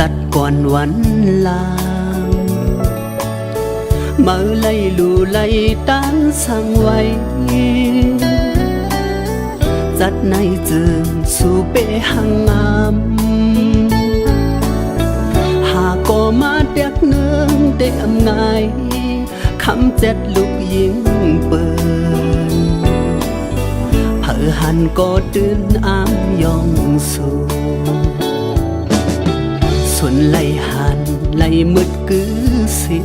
จัดก่อนวันลามาไล่ลูไล่ตั้งสั่งไว้จัดในจึงสู่เปหังงามหากก็มาเด็กเนืองได้อำง่ายคำเจ็ดลูกยิงเปินเผอหันก็ตื่นอ้ามยองสู่ส่วนไล่หันไล่มืดกือสิ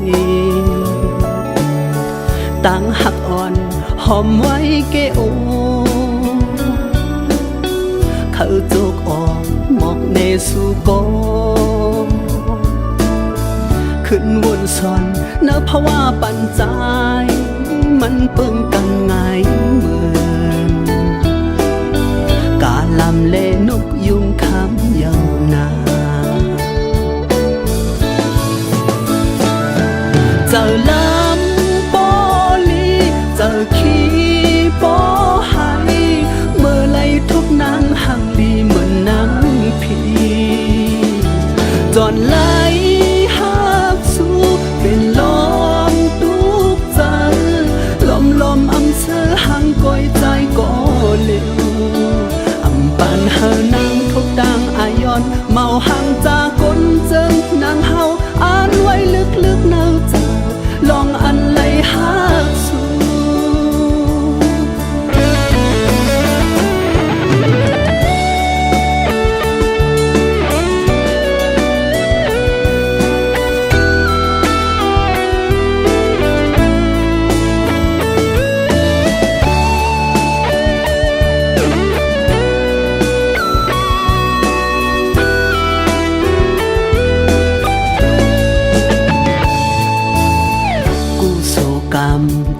ตั้งหักอ่อนหอมไว้เกโอเขาโจกออกหมอกเนสู่กอขึ้นวนซอนเนื้อเพราะว่าปันใจมันเปิงกังไงเหมือนกาลำเลนกยุงคำยาวนานเจอลำปอลีเจอขี้ปอไห้เมื่อไรทุกนางหังลีเหมือนนางผีจอนไหลเป็นลมตุกใจลมอำเสอหังก้อยใจก็เร็วอำปันเฮานางทุกดังอายอนเมาห่างจากคนเจิงนางเฮาอ่านไว้ลึกๆเนาเจอลองอันไหลหักสู่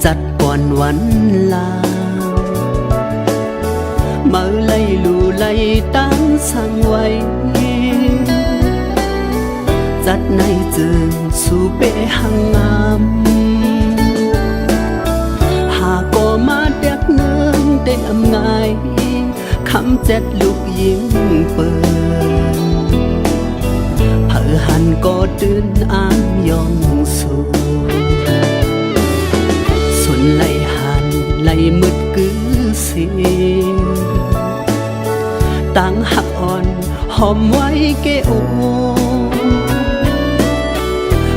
จัดก่อนวันลามาไล่ลูไล่ตั้งสั่งไว้จัดในจึงสู่เปหังงามหากก็มาเด็กเนืองได้อำง่ายคำเจ็ดลูกยิงเปินเผอหันก็ตื่นอ้ามยองสู่ไล่หันไล่มืดกือสิตั้งหักอ่อนหอมไว้เกโอ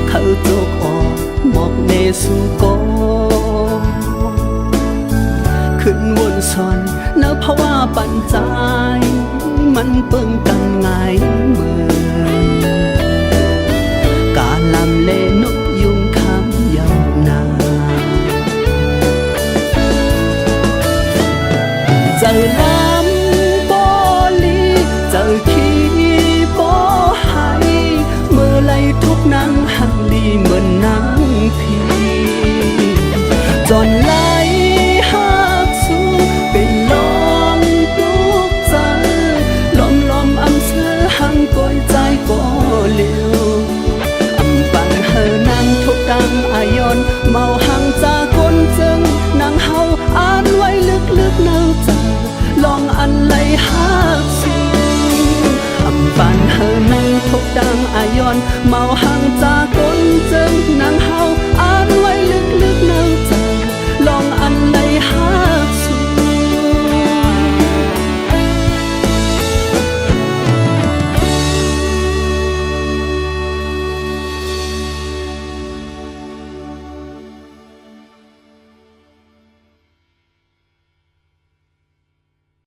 เขาโจกออกหมอกเนสู่กอขึ้นวนซอนเนื้อเพราะว่าปันใจมันเปิงกังไง